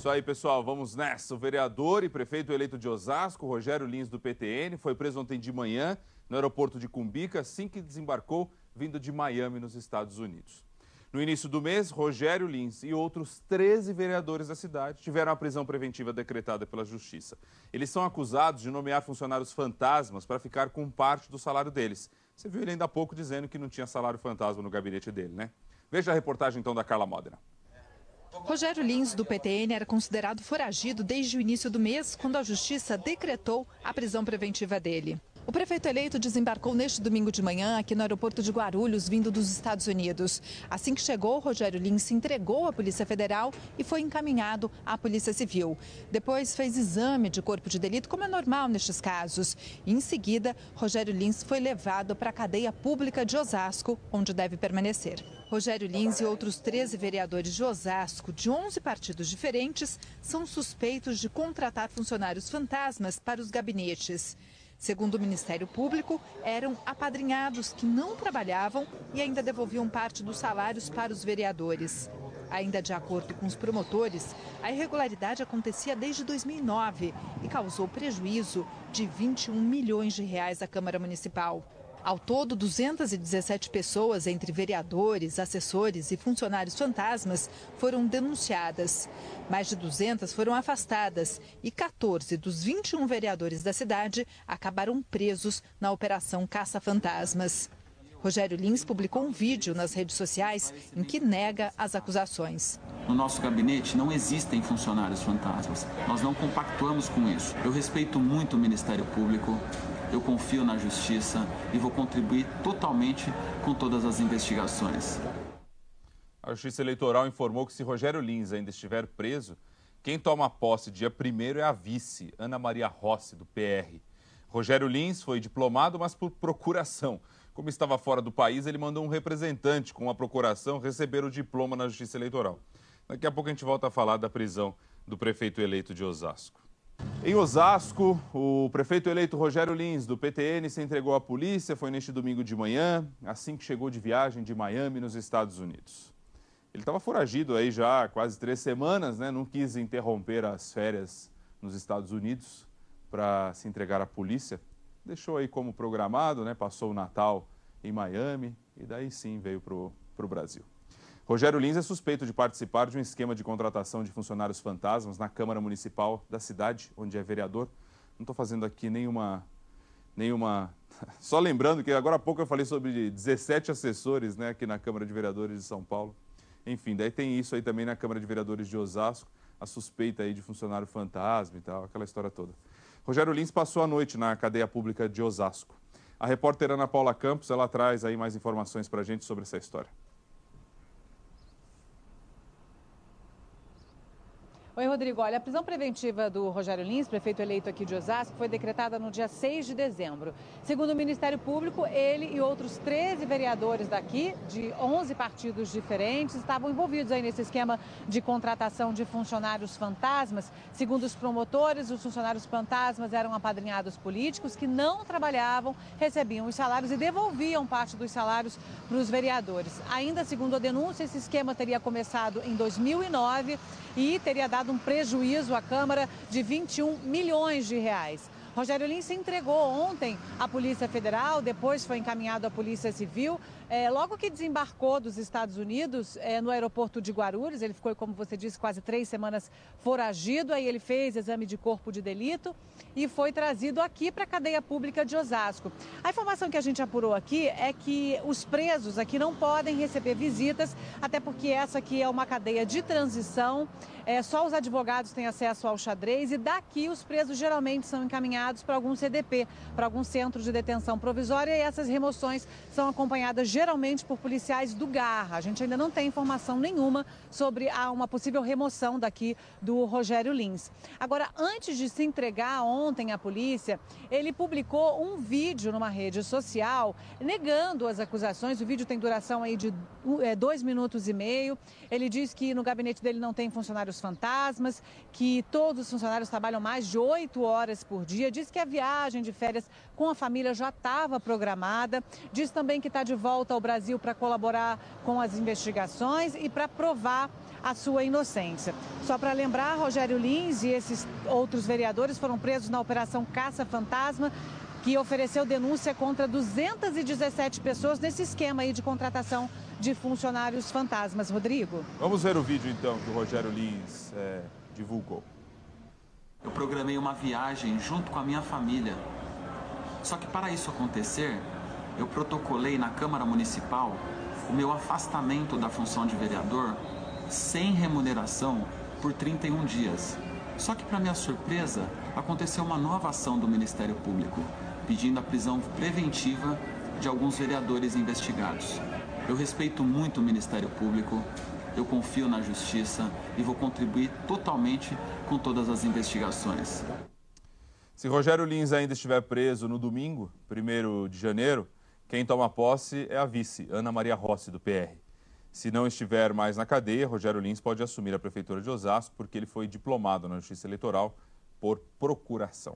Isso aí, pessoal, vamos nessa. O vereador e prefeito eleito de Osasco, Rogério Lins, do PTN, foi preso ontem de manhã no aeroporto de Cumbica, assim que desembarcou, vindo de Miami, nos Estados Unidos. No início do mês, Rogério Lins e outros 13 vereadores da cidade tiveram a prisão preventiva decretada pela Justiça. Eles são acusados de nomear funcionários fantasmas para ficar com parte do salário deles. Você viu ele ainda há pouco dizendo que não tinha salário fantasma no gabinete dele, né? Veja a reportagem, então, da Carla Modena. Rogério Lins, do PTN, era considerado foragido desde o início do mês, quando a Justiça decretou a prisão preventiva dele. O prefeito eleito desembarcou neste domingo de manhã aqui no aeroporto de Guarulhos, vindo dos Estados Unidos. Assim que chegou, Rogério Lins se entregou à Polícia Federal e foi encaminhado à Polícia Civil. Depois fez exame de corpo de delito, como é normal nestes casos. E, em seguida, Rogério Lins foi levado para a cadeia pública de Osasco, onde deve permanecer. Rogério Lins e outros 13 vereadores de Osasco, de 11 partidos diferentes, são suspeitos de contratar funcionários fantasmas para os gabinetes. Segundo o Ministério Público, eram apadrinhados que não trabalhavam e ainda devolviam parte dos salários para os vereadores. Ainda de acordo com os promotores, a irregularidade acontecia desde 2009 e causou prejuízo de R$21 milhões à Câmara Municipal. Ao todo, 217 pessoas, entre vereadores, assessores e funcionários fantasmas, foram denunciadas. Mais de 200 foram afastadas e 14 dos 21 vereadores da cidade acabaram presos na Operação Caça-Fantasmas. Rogério Lins publicou um vídeo nas redes sociais em que nega as acusações. No nosso gabinete não existem funcionários fantasmas. Nós não compactuamos com isso. Eu respeito muito o Ministério Público. Eu confio na Justiça e vou contribuir totalmente com todas as investigações. A Justiça Eleitoral informou que se Rogério Lins ainda estiver preso, quem toma posse dia 1º é a vice, Ana Maria Rossi, do PR. Rogério Lins foi diplomado, mas por procuração. Como estava fora do país, ele mandou um representante com a procuração receber o diploma na Justiça Eleitoral. Daqui a pouco a gente volta a falar da prisão do prefeito eleito de Osasco. Em Osasco, o prefeito eleito Rogério Lins, do PTN, se entregou à polícia, foi neste domingo de manhã, assim que chegou de viagem de Miami, nos Estados Unidos. Ele estava foragido aí já há quase 3 semanas, né? Não quis interromper as férias nos Estados Unidos para se entregar à polícia. Deixou aí como programado, né? Passou o Natal em Miami e daí sim veio para o Brasil. Rogério Lins é suspeito de participar de um esquema de contratação de funcionários fantasmas na Câmara Municipal da cidade, onde é vereador. Não estou fazendo aqui nenhuma... Só lembrando que agora há pouco eu falei sobre 17 assessores, né, aqui na Câmara de Vereadores de São Paulo. Enfim, daí tem isso aí também na Câmara de Vereadores de Osasco, a suspeita aí de funcionário fantasma e tal, aquela história toda. Rogério Lins passou a noite na cadeia pública de Osasco. A repórter Ana Paula Campos, ela traz aí mais informações para a gente sobre essa história. Oi, Rodrigo. Olha, a prisão preventiva do Rogério Lins, prefeito eleito aqui de Osasco, foi decretada no dia 6 de dezembro. Segundo o Ministério Público, ele e outros 13 vereadores daqui, de 11 partidos diferentes, estavam envolvidos aí nesse esquema de contratação de funcionários fantasmas. Segundo os promotores, os funcionários fantasmas eram apadrinhados políticos que não trabalhavam, recebiam os salários e devolviam parte dos salários para os vereadores. Ainda segundo a denúncia, esse esquema teria começado em 2009 e teria dado um prejuízo à Câmara de R$21 milhões. Rogério Lins se entregou ontem à Polícia Federal, depois foi encaminhado à Polícia Civil. Logo que desembarcou dos Estados Unidos, no aeroporto de Guarulhos, ele ficou, como você disse, quase 3 semanas foragido. Aí ele fez exame de corpo de delito e foi trazido aqui para a cadeia pública de Osasco. A informação que a gente apurou aqui é que os presos aqui não podem receber visitas, até porque essa aqui é uma cadeia de transição. Só os advogados têm acesso ao xadrez e daqui os presos geralmente são encaminhados para algum CDP, para algum centro de detenção provisória, e essas remoções são acompanhadas geralmente por policiais do Garra. A gente ainda não tem informação nenhuma sobre uma possível remoção daqui do Rogério Lins. Agora, antes de se entregar ontem à polícia, ele publicou um vídeo numa rede social negando as acusações. O vídeo tem duração aí de 2 minutos e meio. Ele diz que no gabinete dele não tem funcionários fantasmas, que todos os funcionários trabalham mais de 8 horas por dia. Diz que a viagem de férias com a família já estava programada. Diz também que está de volta volta ao Brasil para colaborar com as investigações e para provar a sua inocência. Só para lembrar, Rogério Lins e esses outros vereadores foram presos na Operação Caça Fantasma, que ofereceu denúncia contra 217 pessoas nesse esquema aí de contratação de funcionários fantasmas. Rodrigo. Vamos ver o vídeo, então, que o Rogério Lins divulgou. Eu programei uma viagem junto com a minha família. Só que para isso acontecer, eu protocolei na Câmara Municipal o meu afastamento da função de vereador sem remuneração por 31 dias. Só que, para minha surpresa, aconteceu uma nova ação do Ministério Público, pedindo a prisão preventiva de alguns vereadores investigados. Eu respeito muito o Ministério Público, eu confio na Justiça e vou contribuir totalmente com todas as investigações. Se Rogério Lins ainda estiver preso no domingo, 1º de janeiro, quem toma posse é a vice, Ana Maria Rossi, do PR. Se não estiver mais na cadeia, Rogério Lins pode assumir a Prefeitura de Osasco porque ele foi diplomado na Justiça Eleitoral por procuração.